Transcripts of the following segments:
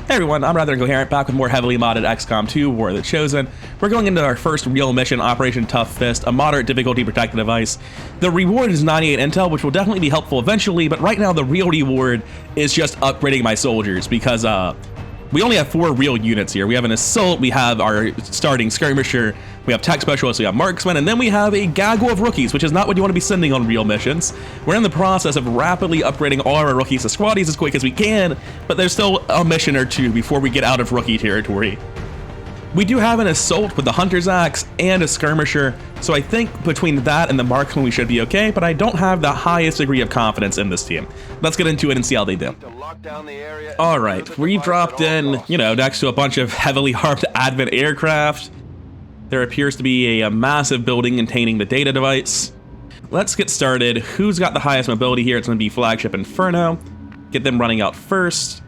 Hey everyone, I'm Rather Incoherent, back with more heavily modded XCOM 2, War of the Chosen. We're going into our first real mission, Operation Tough Fist, a moderate difficulty protected device. The reward is 98 intel, which will definitely be helpful eventually, but right now the real reward is just upgrading my soldiers, because we only have 4 real units here. We have an assault, we have our starting skirmisher, we have tech specialists, we have marksmen, and then we have a gaggle of rookies, which is not what you want to be sending on real missions. We're in the process of rapidly upgrading all our rookies to squaddies as quick as we can, but there's still a mission or two before we get out of rookie territory. We do have an assault with the hunter's axe and a skirmisher, so I think between that and the marksman we should be okay, but I don't have the highest degree of confidence in this team. Let's get into it and see how they do. Alright, we dropped in, next to a bunch of heavily armed advent aircraft. There appears to be a massive building containing the data device. Let's get started. Who's got the highest mobility here? It's going to be Flagship Inferno. Get them running out first.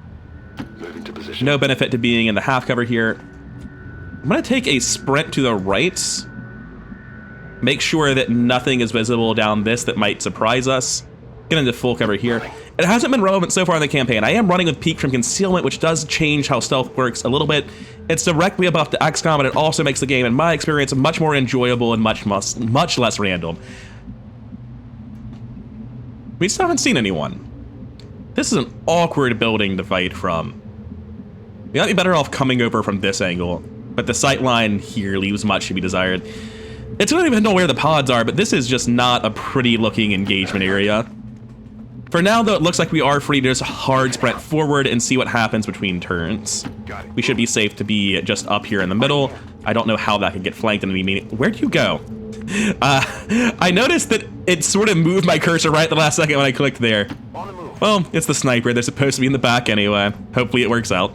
Moving to position. No benefit to being in the half cover here. I'm going to take a sprint to the right. Make sure that nothing is visible down this that might surprise us. Get into full cover here. It hasn't been relevant so far in the campaign. I am running with peek from concealment, which does change how stealth works a little bit. It's directly a buff to XCOM, and it also makes the game, in my experience, much more enjoyable and much less random. We still haven't seen anyone. This is an awkward building to fight from. We might be better off coming over from this angle, but the sight line here leaves much to be desired. It's not even know where the pods are, but this is just not a pretty looking engagement area. For now, though, it looks like we are free to just hard sprint forward and see what happens between turns. We should be safe to be just up here in the middle. I don't know how that could get flanked in the meeting. Where'd you go? I noticed that it sort of moved my cursor right at the last second when I clicked there. Well, it's the sniper. They're supposed to be in the back anyway. Hopefully it works out.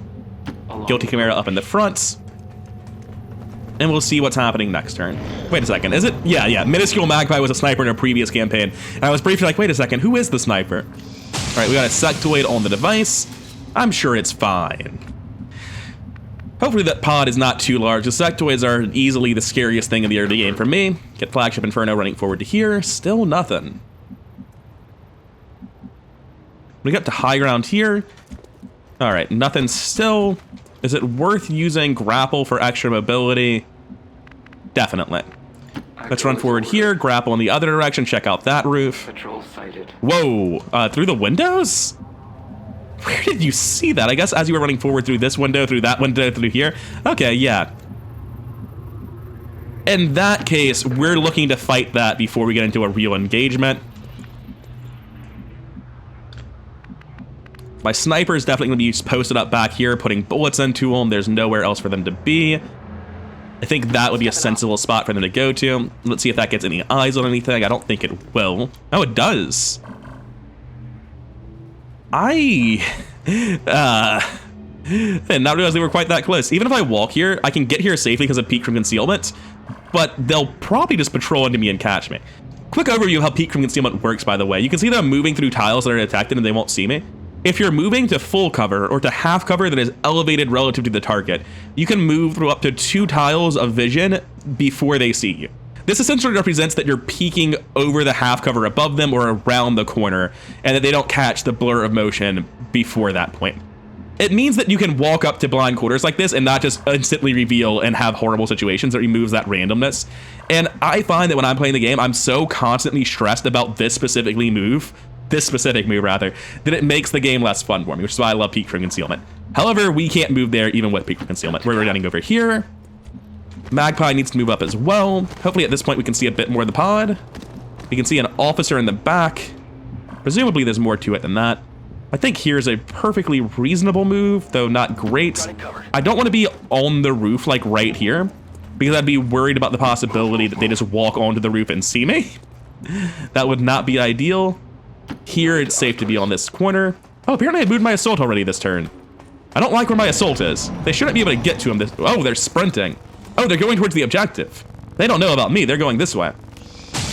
Guilty Chimera up in the front. And we'll see what's happening next turn. Wait a second, is it? Yeah, Minuscule Magpie was a sniper in a previous campaign. And I was briefly like, wait a second, who is the sniper? All right, we got a sectoid on the device. I'm sure it's fine. Hopefully that pod is not too large. The sectoids are easily the scariest thing in the early game for me. Get Flagship Inferno running forward to here, still nothing. We got to high ground here. All right, nothing still. Is it worth using grapple for extra mobility? Definitely. Let's run forward here, grapple in the other direction, check out that roof. Patrol sighted. Whoa, through the windows? Where did you see that? I guess as you were running forward through this window, through that window, through here. Okay, yeah. In that case, we're looking to fight that before we get into a real engagement. My sniper is definitely going to be posted up back here, putting bullets into them. There's nowhere else for them to be. I think that would be a sensible spot for them to go to. Let's see if that gets any eyes on anything. I don't think it will. Oh, it does. I did not realize they were quite that close. Even if I walk here, I can get here safely because of peek from concealment, but they'll probably just patrol into me and catch me. Quick overview of how peek from concealment works, by the way. You can see that I'm moving through tiles that are detected and they won't see me. If you're moving to full cover or to half cover that is elevated relative to the target, you can move through up to 2 tiles of vision before they see you. This essentially represents that you're peeking over the half cover above them or around the corner, and that they don't catch the blur of motion before that point. It means that you can walk up to blind quarters like this and not just instantly reveal and have horrible situations. That removes that randomness. And I find that when I'm playing the game, I'm so constantly stressed about this specific move, that it makes the game less fun for me, which is why I love peek from concealment. However, we can't move there even with peek from concealment. We're running over here. Magpie needs to move up as well. Hopefully at this point we can see a bit more of the pod. We can see an officer in the back. Presumably there's more to it than that. I think here's a perfectly reasonable move, though not great. I don't want to be on the roof like right here, because I'd be worried about the possibility that they just walk onto the roof and see me. That would not be ideal. Here, it's safe to be on this corner. Oh, apparently I moved my assault already this turn. I don't like where my assault is. They shouldn't be able to get to him. Oh, they're sprinting. Oh, they're going towards the objective. They don't know about me. They're going this way.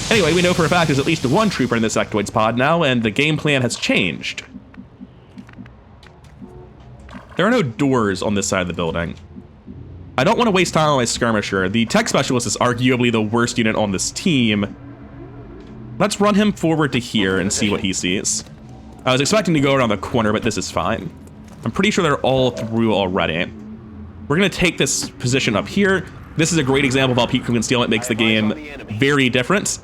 Anyway, we know for a fact there's at least 1 trooper in this sectoid's pod now, and the game plan has changed. There are no doors on this side of the building. I don't want to waste time on my skirmisher. The tech specialist is arguably the worst unit on this team. Let's run him forward to here and see what he sees. I was expecting to go around the corner, but this is fine. I'm pretty sure they're all through already. We're going to take this position up here. This is a great example of how peak from concealment makes the game very different.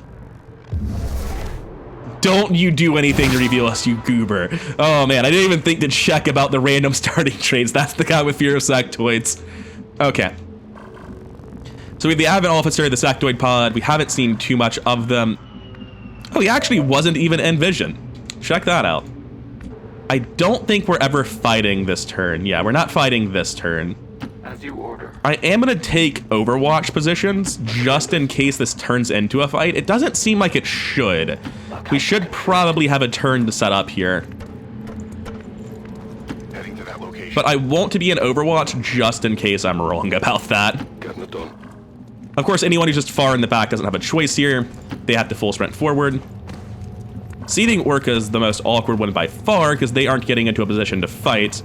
Don't you do anything to reveal us, you goober. Oh man, I didn't even think to check about the random starting trades. That's the guy with fear of sectoids. Okay. So we have the Advent Officer, the sectoid pod. We haven't seen too much of them. Oh, he actually wasn't even in vision. Check that out. I don't think we're ever fighting this turn. Yeah, we're not fighting this turn. As you order. I am going to take Overwatch positions just in case this turns into a fight. It doesn't seem like it should. We should probably have a turn to set up here. Heading to that location. But I want to be in Overwatch just in case I'm wrong about that. Getting it done. Of course, anyone who's just far in the back doesn't have a choice here. They have to full sprint forward. Seeding Orca is the most awkward one by far because they aren't getting into a position to fight.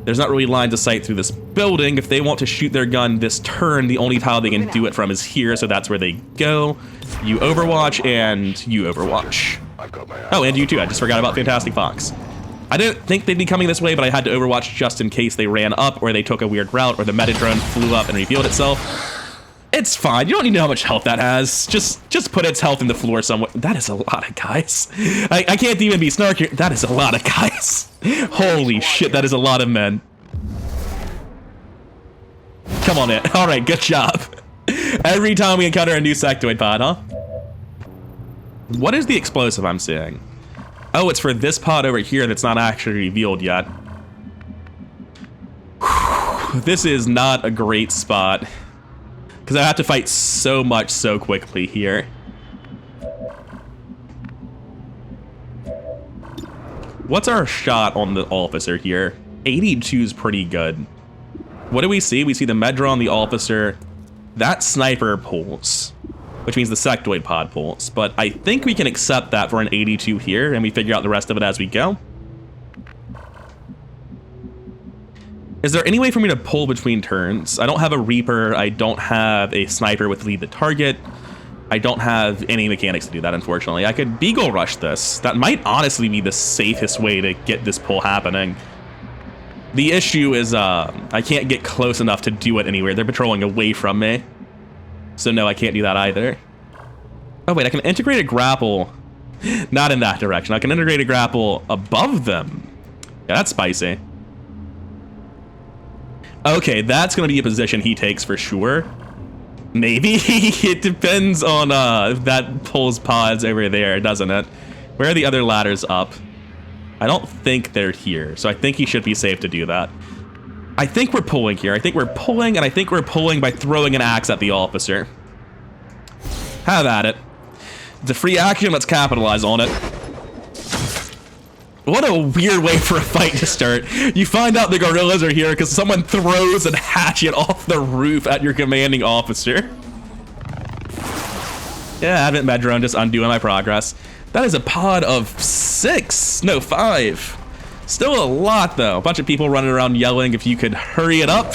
There's not really lines of sight through this building. If they want to shoot their gun this turn, the only tile they can do it from is here, so that's where they go. You Overwatch, and you Overwatch. I've got my Oh, and you too. I just forgot about Fantastic Fox. I didn't think they'd be coming this way, but I had to Overwatch just in case they ran up, or they took a weird route, or the meta drone flew up and revealed itself. It's fine. You don't need to know how much health that has. Just put its health in the floor somewhere. That is a lot of guys. I can't even be snarky. That is a lot of guys. Holy shit, that is a lot of men. Come on in. All right, good job. Every time we encounter a new sectoid pod, huh? What is the explosive I'm seeing? Oh, it's for this pod over here that's not actually revealed yet. Whew, this is not a great spot. Because I have to fight so much so quickly here. What's our shot on the officer here? 82 is pretty good. What do we see? We see the Medra on the officer. That sniper pulls, which means the sectoid pod pulls. But I think we can accept that for an 82 here, and we figure out the rest of it as we go. Is there any way for me to pull between turns? I don't have a Reaper. I don't have a sniper with lead the target. I don't have any mechanics to do that, unfortunately. I could Beagle Rush this. That might honestly be the safest way to get this pull happening. The issue is I can't get close enough to do it anywhere. They're patrolling away from me. So no, I can't do that either. Oh wait, I can integrate a grapple. Not in that direction. I can integrate a grapple above them. Yeah, that's spicy. Okay, that's going to be a position he takes for sure. Maybe. It depends on if that pulls pods over there, doesn't it? Where are the other ladders up? I don't think they're here, so I think he should be safe to do that. I think we're pulling here. I think we're pulling, and I think we're pulling by throwing an axe at the officer. Have at it. It's a free action, let's capitalize on it. What a weird way for a fight to start. You find out the gorillas are here because someone throws a hatchet off the roof at your commanding officer. Yeah, Advent Med Drone just undoing my progress. That is a pod of 6. No, 5. Still a lot, though. A bunch of people running around yelling if you could hurry it up.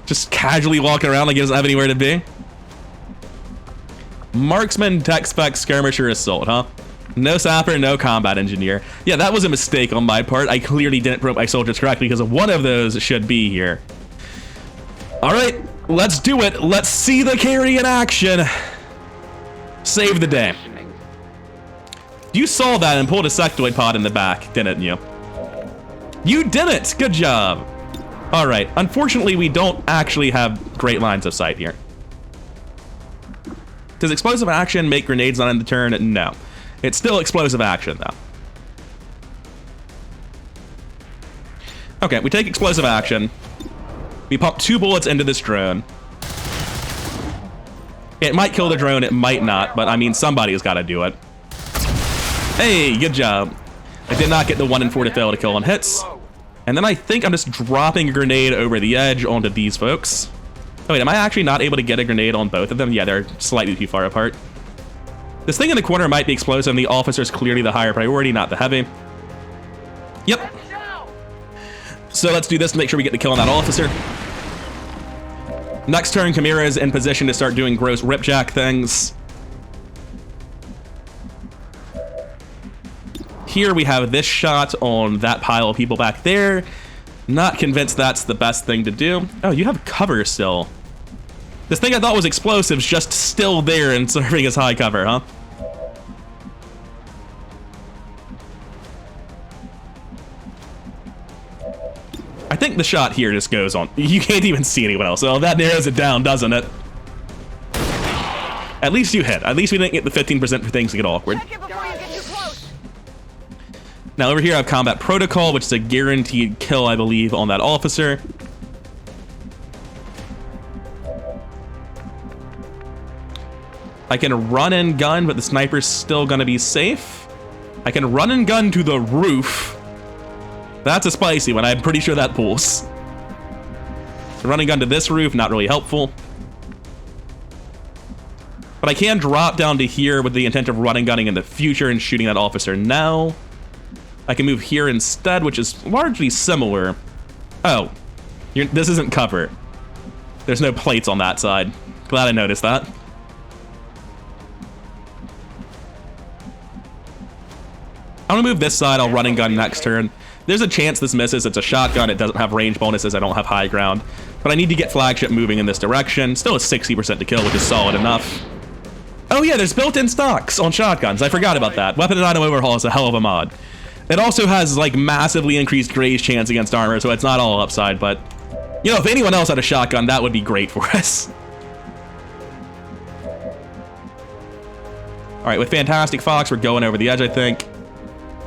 Just casually walking around like he doesn't have anywhere to be. Marksman, tech spec, skirmisher, assault, huh? No sapper, no combat engineer. Yeah, that was a mistake on my part. I clearly didn't promote my soldiers correctly because one of those should be here. All right, let's do it. Let's see the carry in action. Save the day. You saw that and pulled a sectoid pod in the back, didn't you? You did it. Good job. All right. Unfortunately, we don't actually have great lines of sight here. Does explosive action make grenades not end the turn? No. It's still explosive action, though. Okay, we take explosive action. We pump 2 bullets into this drone. It might kill the drone, it might not, but I mean, somebody's got to do it. Hey, good job. I did not get the 1 in 4 to fail to kill on hits. And then I think I'm just dropping a grenade over the edge onto these folks. Oh wait, am I actually not able to get a grenade on both of them? Yeah, they're slightly too far apart. This thing in the corner might be explosive, and the officer's clearly the higher priority, not the heavy. Yep. So let's do this to make sure we get the kill on that officer. Next turn, Chimera is in position to start doing gross ripjack things. here we have this shot on that pile of people back there. Not convinced that's the best thing to do. Oh, you have cover still. This thing I thought was explosives just still there and serving as high cover, huh? I think the shot here just goes on. You can't even see anyone else. So that narrows it down, doesn't it? At least you hit. At least we didn't get the 15% for things to get awkward. Now over here I have combat protocol, which is a guaranteed kill, I believe, on that officer. I can run and gun, but the sniper's still gonna be safe. I can run and gun to the roof. That's a spicy one. I'm pretty sure that pulls. So running gun to this roof, not really helpful. But I can drop down to here with the intent of running gunning in the future and shooting that officer now. I can move here instead, which is largely similar. Oh, this isn't cover. There's no plates on that side. Glad I noticed that. I'm gonna move this side. I'll run and gun next turn. There's a chance this misses. It's a shotgun. It doesn't have range bonuses. I don't have high ground. But I need to get flagship moving in this direction. Still a 60% to kill, which is solid enough. Oh yeah, there's built-in stocks on shotguns. I forgot about that. Weapon and item overhaul is a hell of a mod. It also has like massively increased graze chance against armor, so it's not all upside, but you know, if anyone else had a shotgun, that would be great for us. All right, with Fantastic Fox, we're going over the edge, I think.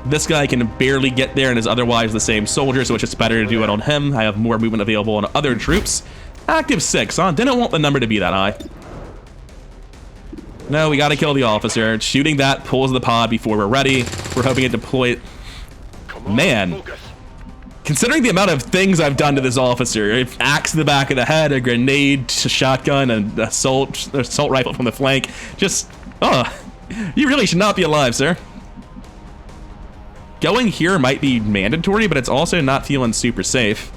This guy can barely get there and is otherwise the same soldier, so it's just better to do it on him. I have more movement available on other troops. Active 6, huh? Didn't want the number to be that high. No, we gotta kill the officer. Shooting that pulls the pod before we're ready. We're hoping it deploys. Man, considering the amount of things I've done to this officer, axe to the back of the head, a grenade, a shotgun, an assault rifle from the flank, just, you really should not be alive, sir. Going here might be mandatory, but it's also not feeling super safe.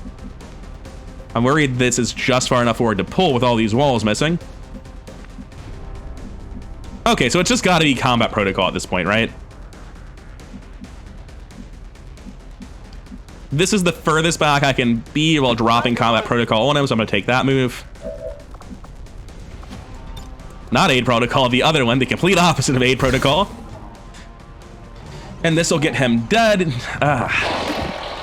I'm worried this is just far enough forward to pull with all these walls missing. Okay, so it's just gotta be combat protocol at this point, right? This is the furthest back I can be while dropping combat protocol on him, so I'm gonna take that move. Not aid protocol, the other one, the complete opposite of aid protocol. And this will get him dead.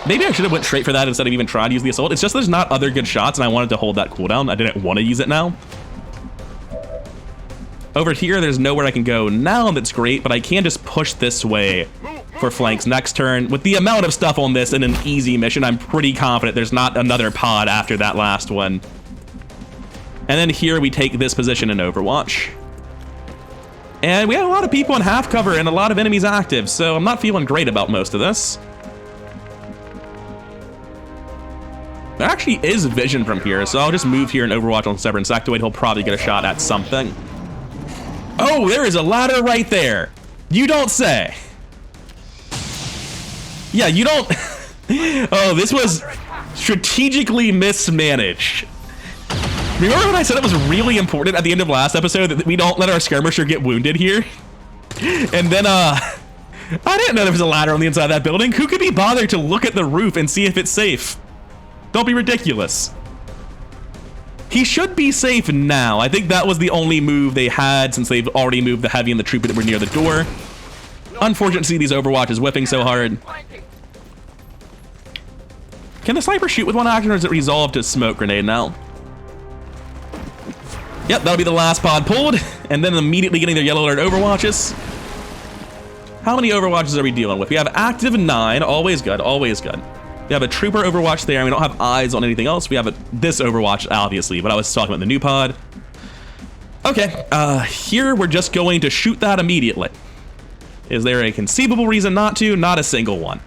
Maybe I should have went straight for that instead of even trying to use the assault. It's just there's not other good shots, and I wanted to hold that cooldown. I didn't want to use it now. Over here, there's nowhere I can go now that's great, but I can just push this way for flanks next turn. With the amount of stuff on this in an easy mission, I'm pretty confident there's not another pod after that last one. And then here we take this position in Overwatch. And we have a lot of people in half cover and a lot of enemies active, so I'm not feeling great about most of this. There actually is vision from here, so I'll just move here and Overwatch on Severin Sectoid. He'll probably get a shot at something. Oh, there is a ladder right there. You don't say. Yeah, you don't. Oh, this was strategically mismanaged. Remember when I said it was really important at the end of last episode that we don't let our skirmisher get wounded here? And then, I didn't know there was a ladder on the inside of that building. Who could be bothered to look at the roof and see if it's safe? Don't be ridiculous. He should be safe now. I think that was the only move they had since they've already moved the heavy and the trooper that were near the door. Unfortunate to see these Overwatches whipping so hard. Can the sniper shoot with one action, or is it resolved to smoke grenade now? Yep, that'll be the last pod pulled, and then immediately getting their yellow alert Overwatches. How many Overwatches are we dealing with? We have active 9, always good, always good. We have a trooper Overwatch there, and we don't have eyes on anything else. We have this Overwatch, obviously, but I was talking about the new pod. Okay, here we're just going to shoot that immediately. Is there a conceivable reason not to? Not a single one.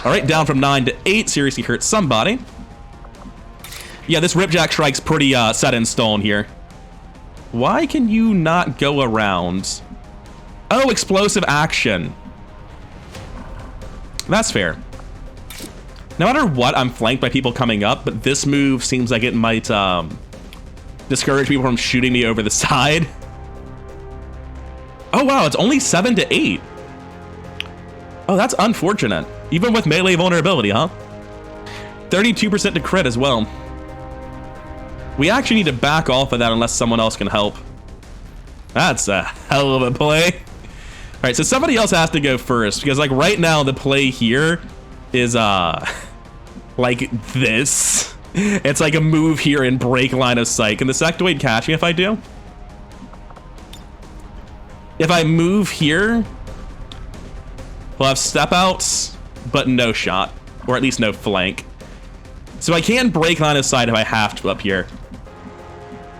All right, down from 9 to 8, seriously hurt somebody. Yeah, this Ripjack strike's pretty set in stone here. Why can you not go around? Oh, explosive action. That's fair. No matter what, I'm flanked by people coming up, but this move seems like it might discourage people from shooting me over the side. Oh, wow, it's only 7 to 8. Oh, that's unfortunate. Even with melee vulnerability, huh? 32% to crit as well. We actually need to back off of that unless someone else can help. That's a hell of a play. All right, so somebody else has to go first because like right now the play here is like this. It's like a move here and break line of sight. Can the sectoid catch me if I do? If I move here, we'll have step outs, but no shot, or at least no flank. So I can break line of sight if I have to up here.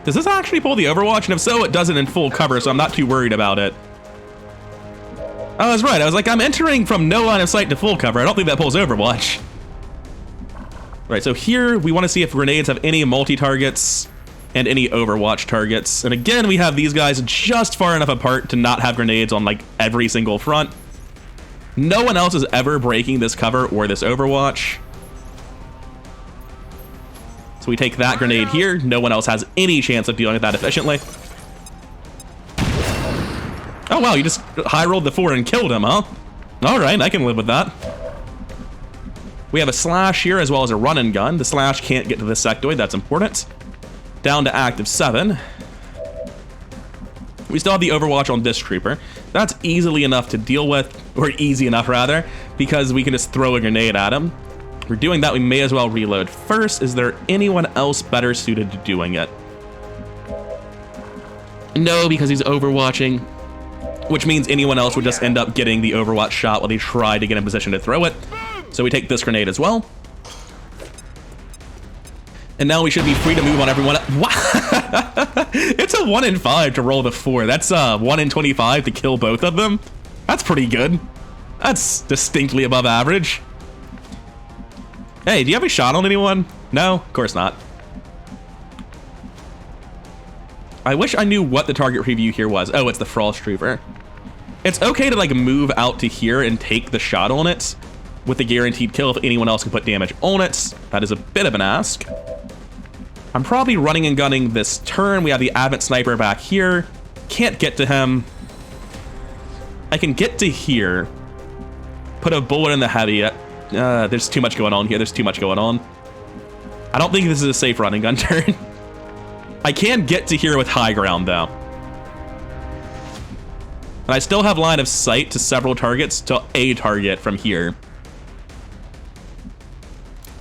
Does this actually pull the Overwatch? And if so, it does it in full cover, so I'm not too worried about it. I was right. I was like, I'm entering from no line of sight to full cover. I don't think that pulls Overwatch. Right, so here we want to see if grenades have any multi-targets and any Overwatch targets. And again, we have these guys just far enough apart to not have grenades on like every single front. No one else is ever breaking this cover or this Overwatch. So we take that grenade here. No one else has any chance of dealing with that efficiently. Oh wow, you just high rolled the 4 and killed him, huh? All right, I can live with that. We have a slash here as well as a run and gun. The slash can't get to the sectoid, that's important. Down to active 7. We still have the Overwatch on this trooper. That's easily enough to deal with, or easy enough rather, because we can just throw a grenade at him. If we're doing that, we may as well reload first. Is there anyone else better suited to doing it? No, because he's overwatching, which means anyone else would just end up getting the Overwatch shot while they try to get in position to throw it. So we take this grenade as well. And now we should be free to move on everyone. It's a 1 in 5 to roll the 4. That's 1 in 25 to kill both of them. That's pretty good. That's distinctly above average. Hey, do you have a shot on anyone? No, of course not. I wish I knew what the target preview here was. Oh, it's the Frost Trooper. It's okay to like move out to here and take the shot on it with the guaranteed kill if anyone else can put damage on it. That is a bit of an ask. I'm probably running and gunning this turn. We have the Advent Sniper back here. Can't get to him. I can get to here. Put a bullet in the heavy. There's too much going on here. There's too much going on. I don't think this is a safe run and gun turn. I can get to here with high ground though. And I still have line of sight to several targets to a target from here.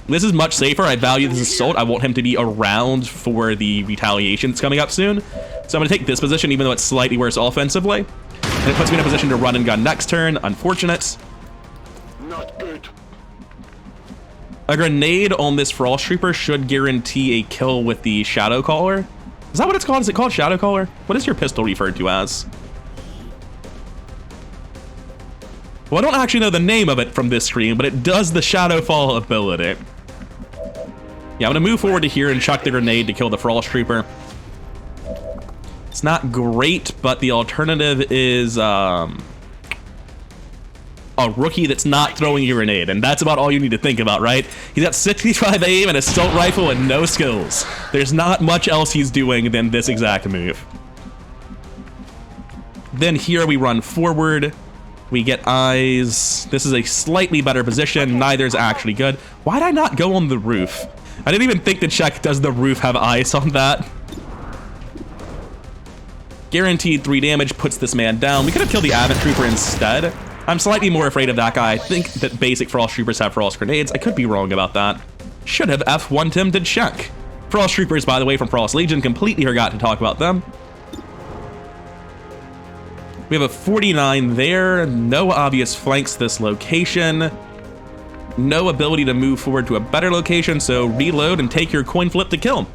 This is much safer. I value this assault. I want him to be around for the retaliation that's coming up soon. So I'm going to take this position, even though it's slightly worse offensively. And it puts me in a position to run and gun next turn. Unfortunate. Not good. A grenade on this Frost Trooper should guarantee a kill with the Shadow Caller. Is that what it's called? Is it called Shadow Caller? What is your pistol referred to as? Well, I don't actually know the name of it from this screen, but it does the Shadow Fall ability. Yeah, I'm gonna move forward to here and chuck the grenade to kill the Frost Trooper. It's not great, but the alternative is a rookie that's not throwing a grenade, and that's about all you need to think about, right? He's got 65 aim, an assault rifle, and no skills. There's not much else he's doing than this exact move. Then here we run forward. We get eyes. This is a slightly better position. Neither's actually good. Why did I not go on the roof? I didn't even think to check, does the roof have eyes on that? Guaranteed 3 damage, puts this man down. We could have killed the Advent Trooper instead. I'm slightly more afraid of that guy. I think that basic Frost Troopers have Frost Grenades. I could be wrong about that. Should have F1'd him to check. Frost Troopers, by the way, from Frost Legion. Completely forgot to talk about them. We have a 49 there. No obvious flanks this location. No ability to move forward to a better location, so reload and take your coin flip to kill.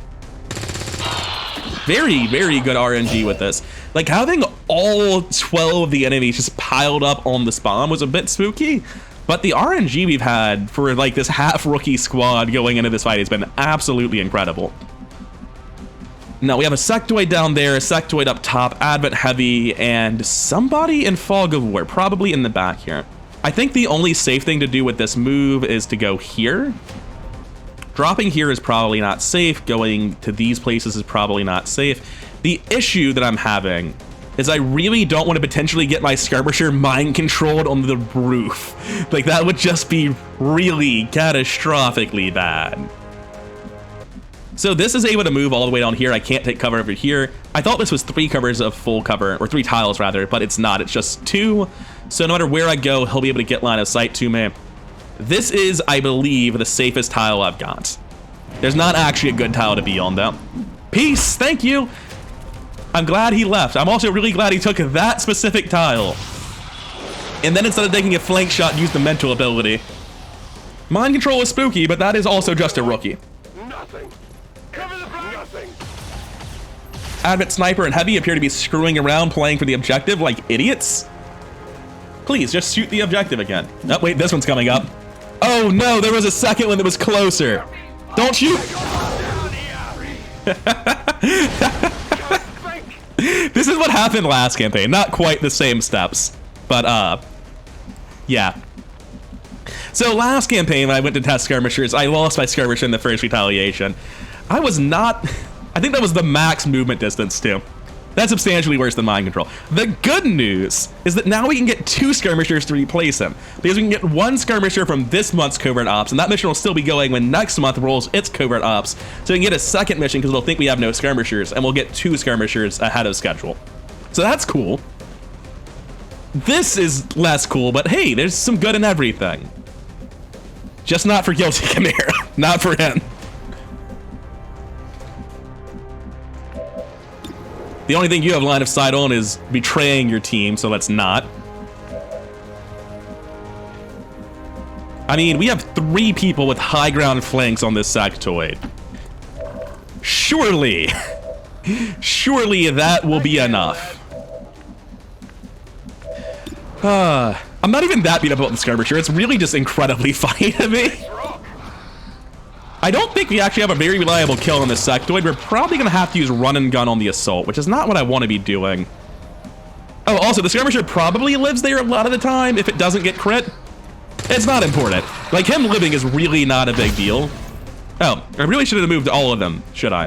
Very, very good RNG with this. Like, having all 12 of the enemies just piled up on the spawn was a bit spooky, but the RNG we've had for like this half rookie squad going into this fight has been absolutely incredible. Now we have a sectoid down there, a sectoid up top, Advent heavy, and somebody in Fog of War, probably in the back here. I think the only safe thing to do with this move is to go here. Dropping here is probably not safe. Going to these places is probably not safe. The issue that I'm having is I really don't want to potentially get my skirmisher mind controlled on the roof. Like, that would just be really catastrophically bad. So this is able to move all the way down here. I can't take cover over here. I thought this was 3 covers of full cover, or 3 tiles rather, but it's not. It's just 2. So no matter where I go, he'll be able to get line of sight to me. This is, I believe, the safest tile I've got. There's not actually a good tile to be on, though. Peace, thank you. I'm glad he left. I'm also really glad he took that specific tile. And then instead of taking a flank shot, used the mental ability. Mind control is spooky, but that is also just a rookie. Nothing. Cover the front. Nothing. Advent Sniper and Heavy appear to be screwing around playing for the objective like idiots. Please, just shoot the objective again. Oh, wait, this one's coming up. Oh no, there was a second one that was closer. Don't shoot! This is what happened last campaign. Not quite the same steps, but yeah. So last campaign when I went to test skirmishers, I lost my skirmisher in the first retaliation. I was not, I think that was the max movement distance too. That's substantially worse than mind control. The good news is that now we can get 2 skirmishers to replace him, because we can get 1 skirmisher from this month's covert ops, and that mission will still be going when next month rolls its covert ops. So we can get a second mission because it'll think we have no skirmishers, and we'll get 2 skirmishers ahead of schedule. So that's cool. This is less cool, but hey, there's some good in everything. Just not for Guilty Chimera, not for him. The only thing you have line of sight on is betraying your team, so let's not. I mean, we have 3 people with high ground flanks on this sectoid. Surely, surely that will be enough. I'm not even that beat up about the skirmisher. It's really just incredibly funny to me. I don't think we actually have a very reliable kill on this sectoid. We're probably going to have to use run and gun on the assault, which is not what I want to be doing. Oh, also, the skirmisher probably lives there a lot of the time if it doesn't get crit. It's not important. Like, him living is really not a big deal. Oh, I really should have moved all of them, should I?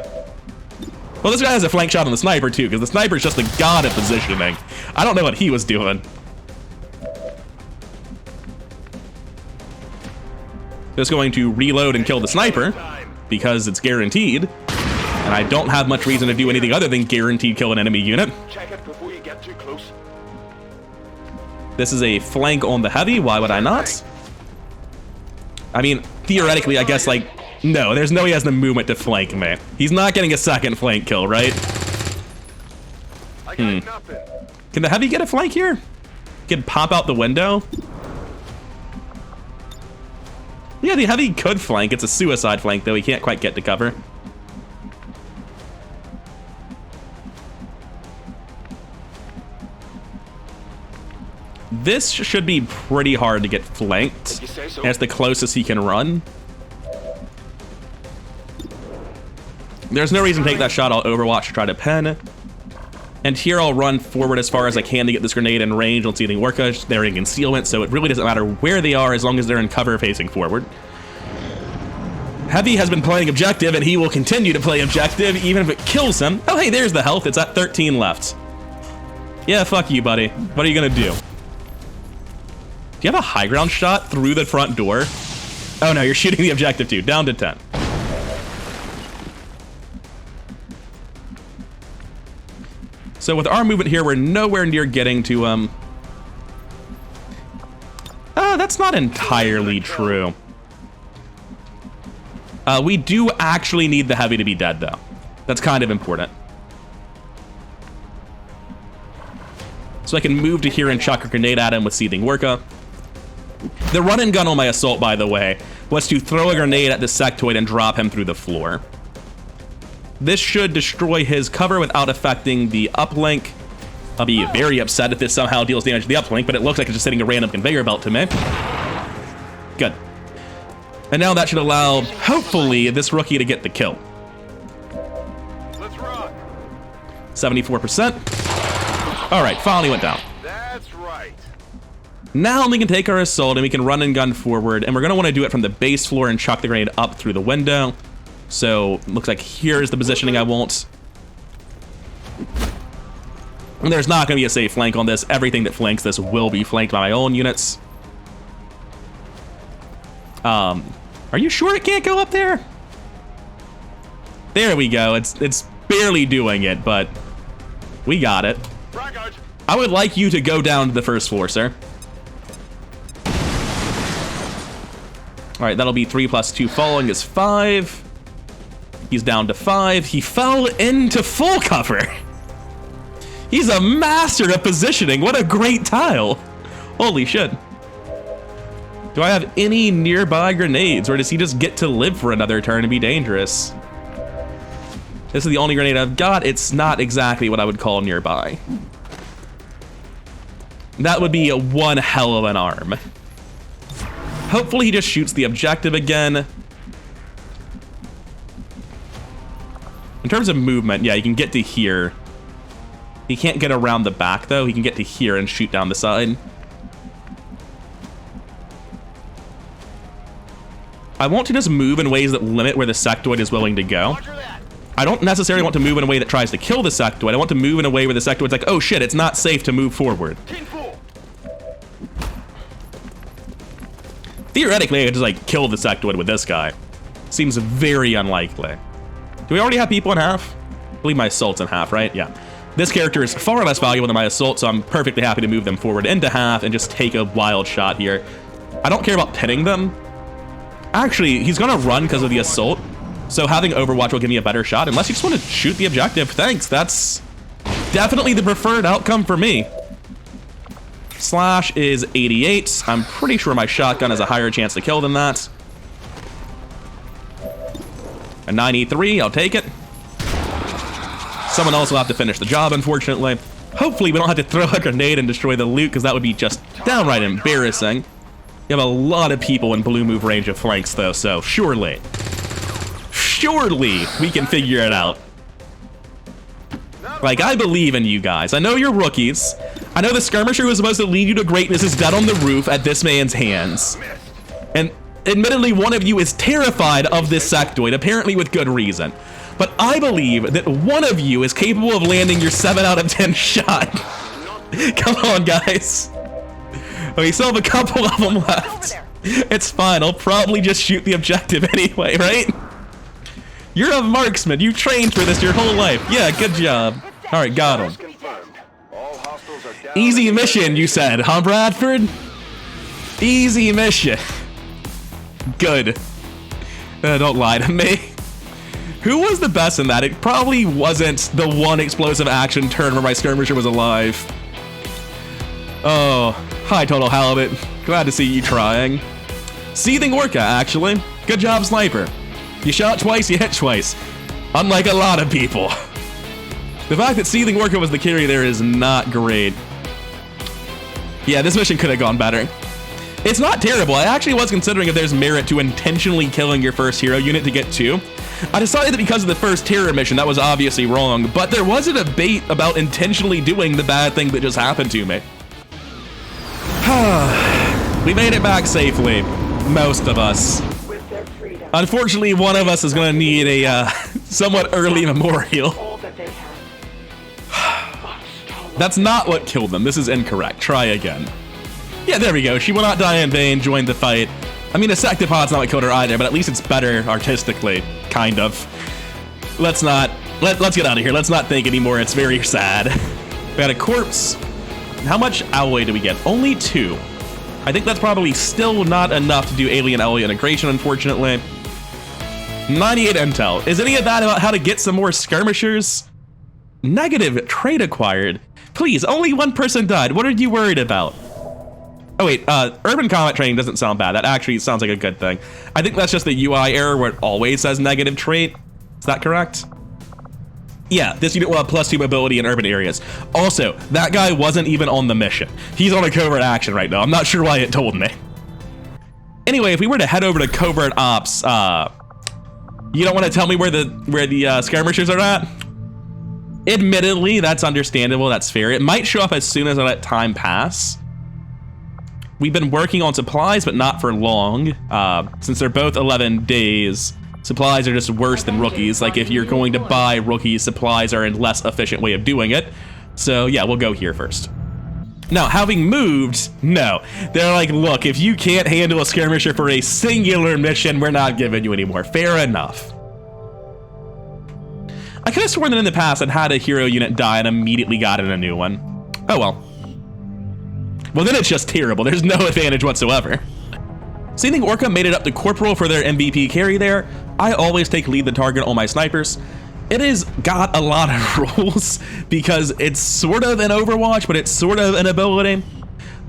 Well, this guy has a flank shot on the sniper, too, because the sniper's just a god at positioning. I don't know what he was doing. Just going to reload and kill the sniper because it's guaranteed, and I don't have much reason to do anything other than guaranteed kill an enemy unit. Check it before you get too close. This is a flank on the heavy. Why would I not? I mean, theoretically, I guess, like, no, there's no way he has the movement to flank me. He's not getting a second flank kill, right? I got nothing. Can the heavy get a flank here? Can pop out the window? Yeah, the heavy could flank. It's a suicide flank, though. He can't quite get to cover. This should be pretty hard to get flanked. So? That's the closest he can run. There's no reason to take that shot. I'll overwatch to try to pen. And here I'll run forward as far as I can to get this grenade in range on Seething Orca. They're in concealment, so it really doesn't matter where they are as long as they're in cover facing forward. Heavy has been playing objective, and he will continue to play objective even if it kills him. Oh, hey, there's the health. It's at 13 left. Yeah, fuck you, buddy. What are you gonna do? Do you have a high ground shot through the front door? Oh no, you're shooting the objective too. Down to 10. So with our movement here, we're nowhere near getting to, that's not entirely true. We do actually need the heavy to be dead, though. That's kind of important. So I can move to here and chuck a grenade at him with Seething Orca. The run and gun on my assault, by the way, was to throw a grenade at the sectoid and drop him through the floor. This should destroy his cover without affecting the uplink. I'll be very upset if this somehow deals damage to the uplink, but it looks like it's just hitting a random conveyor belt to me. Good. And now that should allow, hopefully, this rookie to get the kill. Let's rock. 74%. All right, finally went down. That's right. Now we can take our assault and we can run and gun forward, and we're gonna want to do it from the base floor and chuck the grenade up through the window. So looks like here's the positioning I want. And there's not going to be a safe flank on this. Everything that flanks this will be flanked by my own units. Are you sure it can't go up there? There we go. It's barely doing it, but we got it. I would like you to go down to the first floor, sir. All right, that'll be 3 + 2 falling is 5. He's down to 5. He fell into full cover. He's a master of positioning. What a great tile. Holy shit. Do I have any nearby grenades, or does he just get to live for another turn and be dangerous? This is the only grenade I've got. It's not exactly what I would call nearby. That would be one hell of an arm. Hopefully he just shoots the objective again. In terms of movement, yeah, you can get to here. He can't get around the back, though. He can get to here and shoot down the side. I want to just move in ways that limit where the sectoid is willing to go. I don't necessarily want to move in a way that tries to kill the sectoid. I want to move in a way where the sectoid's like, oh shit, it's not safe to move forward. Theoretically, I could just like kill the sectoid with this guy. Seems very unlikely. Do we already have people in half? I believe my assault's in half, right? Yeah. This character is far less valuable than my assault, so I'm perfectly happy to move them forward into half and just take a wild shot here. I don't care about pinning them. Actually, he's gonna run because of the assault, so having Overwatch will give me a better shot, unless you just want to shoot the objective. Thanks, that's definitely the preferred outcome for me. Slash is 88. I'm pretty sure my shotgun has a higher chance to kill than that. A 93, I'll take it. Someone else will have to finish the job, unfortunately. Hopefully we don't have to throw a grenade and destroy the loot, because that would be just downright embarrassing. You have a lot of people in blue move range of flanks, though, so surely we can figure it out. Like, I believe in you guys. I know you're rookies. I know the skirmisher who was supposed to lead you to greatness is dead on the roof at this man's hands. And admittedly, one of you is terrified of this sectoid, apparently with good reason. But I believe that one of you is capable of landing your 7 out of 10 shot. Come on, guys. We still have a couple of them left. It's fine, I'll probably just shoot the objective anyway, right? You're a marksman, you trained for this your whole life. Yeah, good job. All right, got him. Easy mission, you said, huh, Bradford? Easy mission. Good. Don't lie to me. Who was the best in that? It probably wasn't the one explosive action turn where my skirmisher was alive. Oh, hi, Total Halibut. Glad to see you trying. Seething Orca, actually. Good job, Sniper. You shot twice, you hit twice. Unlike a lot of people. The fact that Seething Orca was the carry there is not great. Yeah, this mission could have gone better. It's not terrible. I actually was considering if there's merit to intentionally killing your first hero unit to get 2. I decided that because of the first terror mission, that was obviously wrong, but there was a debate about intentionally doing the bad thing that just happened to me. We made it back safely, most of us. Unfortunately, one of us is going to need a somewhat early memorial. That's not what killed them. This is incorrect. Try again. Yeah, there we go. She will not die in vain. Joined the fight. I mean, a Sectopod's not what killed her either, but at least it's better artistically, kind of. Let's get out of here. Let's not think anymore. It's very sad. We got a corpse. How much alloy do we get? Only 2. I think that's probably still not enough to do alien alloy integration, unfortunately. 98 intel. Is any of that about how to get some more skirmishers? Negative trait acquired. Please, only 1 person died. What are you worried about? Oh wait, urban combat training doesn't sound bad. That actually sounds like a good thing. I think that's just the UI error where it always says negative trait. Is that correct? Yeah, this unit will have +2 mobility in urban areas. Also, that guy wasn't even on the mission. He's on a covert action right now. I'm not sure why it told me. Anyway, if we were to head over to covert ops, you don't want to tell me where the skirmishers are at? Admittedly, that's understandable. That's fair. It might show up as soon as I let time pass. We've been working on supplies, but not for long. Since they're both 11 days, supplies are just worse than rookies. Like, if you're going to buy rookies, supplies are a less efficient way of doing it. So yeah, we'll go here first. Now, having moved, no. They're like, look, if you can't handle a skirmisher for a singular mission, we're not giving you anymore. Fair enough. I could have sworn that in the past I'd had a hero unit die and immediately gotten a new one. Oh well. Well, then it's just terrible. There's no advantage whatsoever. Seeing Orca made it up to Corporal for their MVP carry there, I always take lead the target on my snipers. It has got a lot of rules because it's sort of an Overwatch, but it's sort of an ability.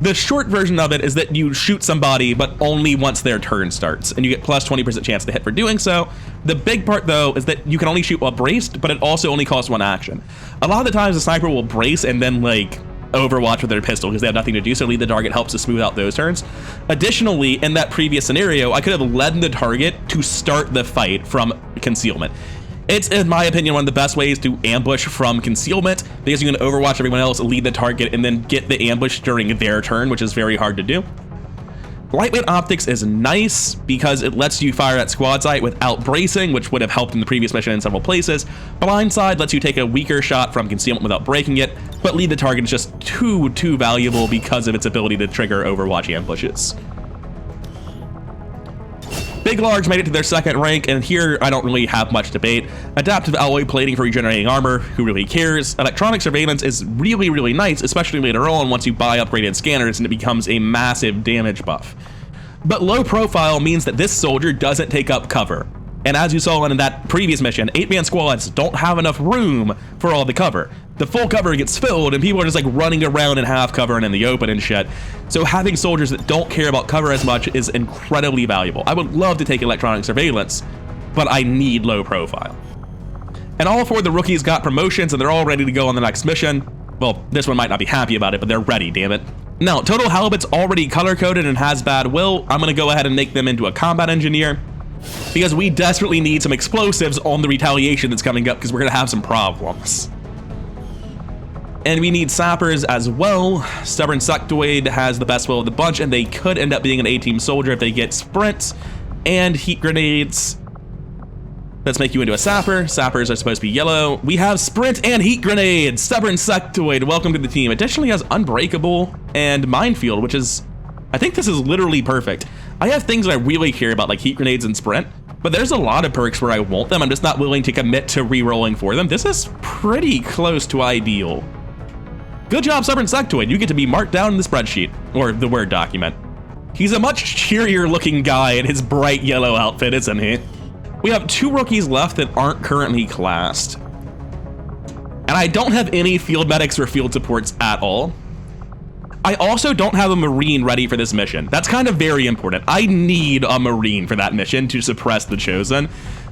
The short version of it is that you shoot somebody, but only once their turn starts, and you get plus 20% chance to hit for doing so. The big part, though, is that you can only shoot while braced, but it also only costs 1 action. A lot of the times, the sniper will brace and then, like, Overwatch with their pistol because they have nothing to do, so lead the target helps to smooth out those turns. Additionally, in that previous scenario, I could have led the target to start the fight from concealment. It's, in my opinion, one of the best ways to ambush from concealment because you can Overwatch everyone else, lead the target, and then get the ambush during their turn, which is very hard to do. Lightweight optics is nice because it lets you fire at squad sight without bracing, which would have helped in the previous mission in several places. Blindside lets you take a weaker shot from concealment without breaking it, but lead the target is just too valuable because of its ability to trigger Overwatch ambushes. Big Large made it to their 2nd rank, and here I don't really have much debate. Adaptive alloy plating for regenerating armor, who really cares? Electronic surveillance is really nice, especially later on once you buy upgraded scanners and it becomes a massive damage buff. But low profile means that this soldier doesn't take up cover. And as you saw in that previous mission, 8-man squads don't have enough room for all the cover. The full cover gets filled and people are just like running around in half cover and in the open and shit. So having soldiers that don't care about cover as much is incredibly valuable. I would love to take electronic surveillance, but I need low profile. And all 4 of the rookies got promotions and they're all ready to go on the next mission. Well, this one might not be happy about it, but they're ready, damn it. Now, Total Halibut's already color-coded and has bad will. I'm gonna go ahead and make them into a combat engineer, because we desperately need some explosives on the retaliation that's coming up because we're gonna have some problems. And we need sappers as well. Stubborn Sectoid has the best will of the bunch, and they could end up being an A-team soldier if they get sprint and heat grenades. Let's make you into a sapper. Sappers are supposed to be yellow. We have sprint and heat grenades. Stubborn Sectoid, welcome to the team. Additionally has unbreakable and minefield, which is, I think this is literally perfect. I have things that I really care about, like heat grenades and sprint, but there's a lot of perks where I want them. I'm just not willing to commit to re-rolling for them. This is pretty close to ideal. Good job, Stubborn Sectoid. You get to be marked down in the spreadsheet, or the Word document. He's a much cheerier looking guy in his bright yellow outfit, isn't he? We have 2 rookies left that aren't currently classed. And I don't have any field medics or field supports at all. I also don't have a Marine ready for this mission. That's kind of very important. I need a Marine for that mission to suppress the Chosen.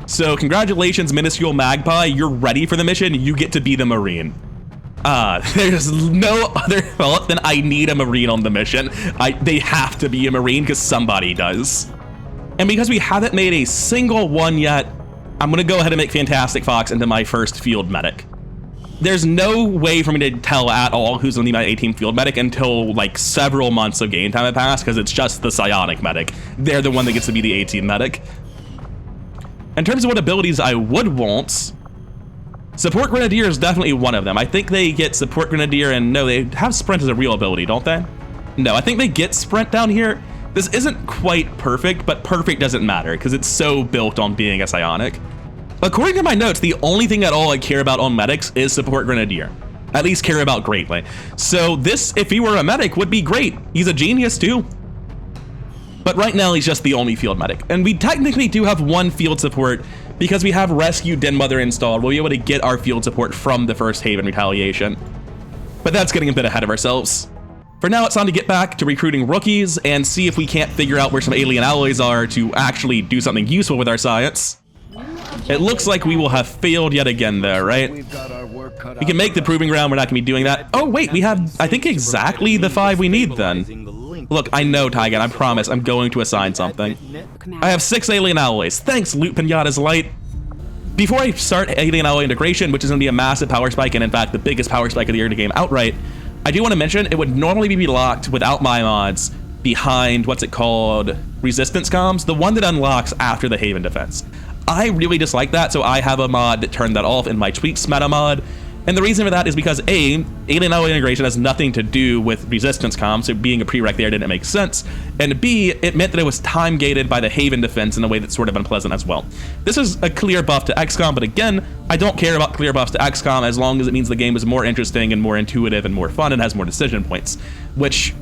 So congratulations, Minuscule Magpie. You're ready for the mission. You get to be the Marine. There's no other thought than I need a Marine on the mission. They have to be a Marine because somebody does. And because we haven't made a single one yet, I'm gonna go ahead and make Fantastic Fox into my first field medic. There's no way for me to tell at all who's gonna be my A-team field medic until like several months of game time have passed, because it's just the psionic medic. They're the one that gets to be the A-team medic. In terms of what abilities I would want, Support Grenadier is definitely one of them. I think they get Support Grenadier, and no, they have Sprint as a real ability, don't they? No, I think they get Sprint down here. This isn't quite perfect, but perfect doesn't matter because it's so built on being a psionic. According to my notes, the only thing at all I care about on medics is Support Grenadier. At least care about greatly. So this, if he were a medic, would be great. He's a genius too. But right now he's just the only field medic. And we technically do have 1 field support because we have Rescue Den Mother installed. We'll be able to get our field support from the First Haven retaliation. But that's getting a bit ahead of ourselves. For now, it's time to get back to recruiting rookies and see if we can't figure out where some alien alloys are to actually do something useful with our science. It looks like we will have failed yet again though, right? We can make the proving ground, we're not gonna be doing that. Oh wait, we have, I think, exactly the 5 we need then. Look, I know, Tygan, I promise, I'm going to assign something. I have 6 alien alloys. Thanks, Loot Pinata's Light. Before I start alien alloy integration, which is gonna be a massive power spike, and in fact, the biggest power spike of the early game outright, I do want to mention it would normally be locked without my mods behind what's it called, resistance comms, the one that unlocks after the Haven defense. I really dislike that, so I have a mod that turned that off in my Tweaks meta mod, And the reason for that is because A, alien alloy integration has nothing to do with resistance comms, so being a prereq there didn't make sense. And B, it meant that it was time gated by the Haven defense in a way that's sort of unpleasant as well. This is a clear buff to XCOM, but again, I don't care about clear buffs to XCOM as long as it means the game is more interesting and more intuitive and more fun and has more decision points, which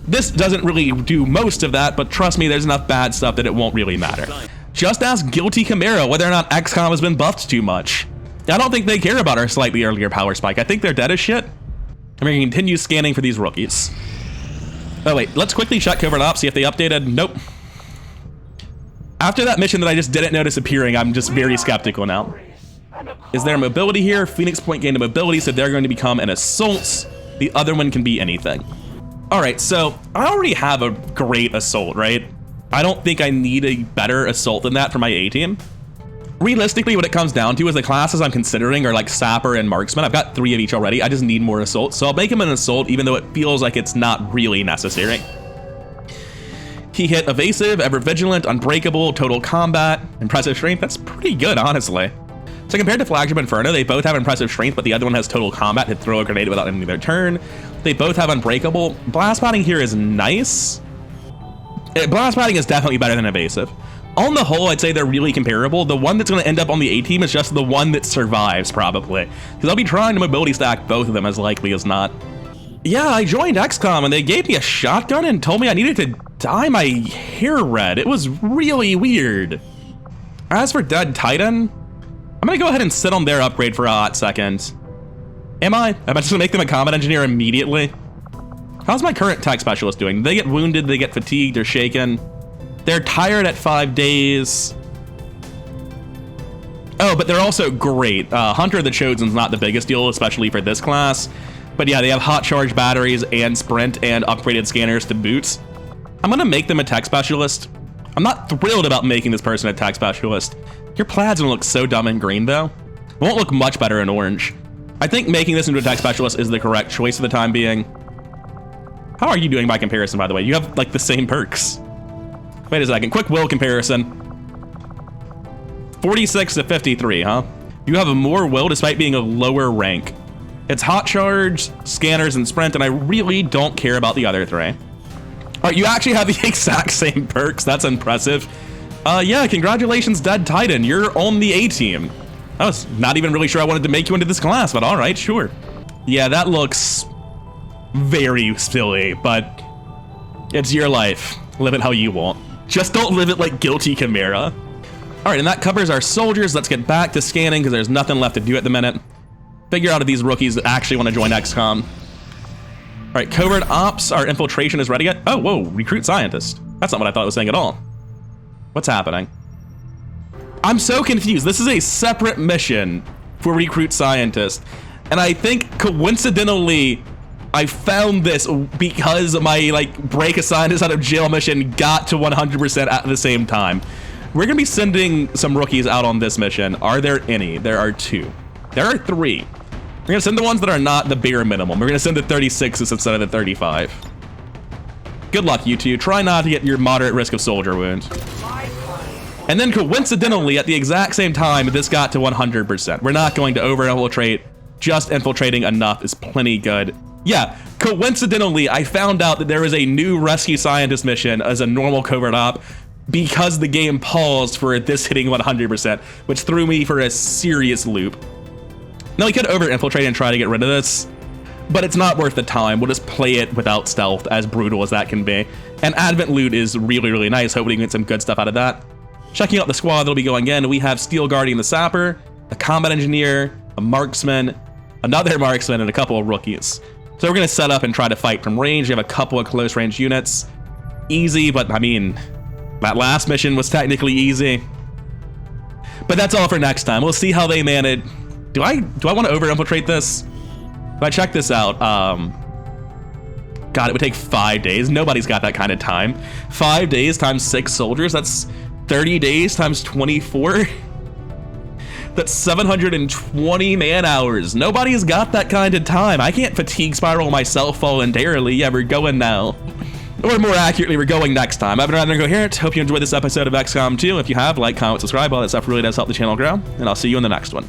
this doesn't really do most of that, but trust me, there's enough bad stuff that it won't really matter. Just ask Guilty Chimera whether or not XCOM has been buffed too much. I don't think they care about our slightly earlier power spike. I think they're dead as shit. And we're gonna continue scanning for these rookies. Oh wait, let's quickly check Covert Ops, see if they updated. Nope. After that mission that I just didn't notice appearing, I'm just very skeptical now. Is there mobility here? Phoenix Point gained a mobility, so they're going to become an assault. The other one can be anything. All right, so I already have a great assault, right? I don't think I need a better assault than that for my A team. Realistically, what it comes down to is the classes I'm considering are like Sapper and Marksman. I've got 3 of each already. I just need more assault. So I'll make him an assault, even though it feels like it's not really necessary. He hit evasive, ever vigilant, unbreakable, total combat, impressive strength. That's pretty good, honestly. So compared to Flagship Inferno, they both have impressive strength, but the other one has total combat, to throw a grenade without ending their turn. They both have unbreakable. Blast padding here is nice. Blast padding is definitely better than evasive. On the whole, I'd say they're really comparable. The one that's going to end up on the A team is just the one that survives, probably. Because I'll be trying to mobility stack both of them as likely as not. Yeah, I joined XCOM and they gave me a shotgun and told me I needed to dye my hair red. It was really weird. As for Dead Titan, I'm going to go ahead and sit on their upgrade for a hot second. Am I? I'm just going to make them a combat engineer immediately. How's my current tech specialist doing? They get wounded, they get fatigued, they're shaken. They're tired at 5 days. Oh, but they're also great. Hunter of the Chosen's not the biggest deal, especially for this class. But yeah, they have hot charge batteries and sprint and upgraded scanners to boot. I'm gonna make them a tech specialist. I'm not thrilled about making this person a tech specialist. Your plaid's gonna look so dumb in green though. It won't look much better in orange. I think making this into a tech specialist is the correct choice for the time being. How are you doing by comparison, by the way? You have like the same perks. Wait a second, quick will comparison. 46 to 53, huh? You have a more will despite being a lower rank. It's hot charge, scanners, and sprint, and I really don't care about the other 3. All right, you actually have the exact same perks. That's impressive. Yeah, congratulations, Dead Titan. You're on the A team. I was not even really sure I wanted to make you into this class, but all right, sure. Yeah, that looks very silly, but it's your life. Live it how you want. Just don't live it like Guilty Chimera. All right, and that covers our soldiers. Let's get back to scanning because there's nothing left to do at the minute. Figure out if these rookies actually want to join XCOM. All right, Covert Ops, our infiltration is ready yet? Oh, whoa, recruit scientist. That's not what I thought it was saying at all. What's happening? I'm so confused. This is a separate mission for recruit scientist. And I think coincidentally, I found this because my break a scientist out of jail mission got to 100% at the same time. We're gonna be sending some rookies out on this mission. Are there any? There are 2. There are 3. We're gonna send the ones that are not the bare minimum. We're gonna send the 36s instead of the 35. Good luck, you 2. Try not to get your moderate risk of soldier wound. And then coincidentally, at the exact same time, this got to 100%. We're not going to over-infiltrate. Just infiltrating enough is plenty good. Yeah, coincidentally, I found out that there is a new rescue scientist mission as a normal covert op because the game paused for this hitting 100%, which threw me for a serious loop. Now, we could over-infiltrate and try to get rid of this, but it's not worth the time. We'll just play it without stealth, as brutal as that can be. And Advent loot is really, really nice. Hopefully we can get some good stuff out of that. Checking out the squad that'll be going in, we have Steel Guardian the Sapper, a Combat Engineer, a Marksman, another Marksman, and a couple of rookies. So we're gonna set up and try to fight from range. We have a couple of close range units. Easy, but I mean, that last mission was technically easy. But that's all for next time. We'll see how they manage. Do I want to over-infiltrate this? If I check this out, God, it would take 5 days. Nobody's got that kind of time. 5 days times 6 soldiers, that's 30 days times 24. That's 720 man hours. Nobody's got that kind of time. I can't fatigue spiral myself voluntarily. Yeah, we're going now. Or more accurately, we're going next time. I've been Rather Incoherent. Hope you enjoyed this episode of XCOM 2. If you have, like, comment, subscribe. All that stuff really does help the channel grow. And I'll see you in the next one.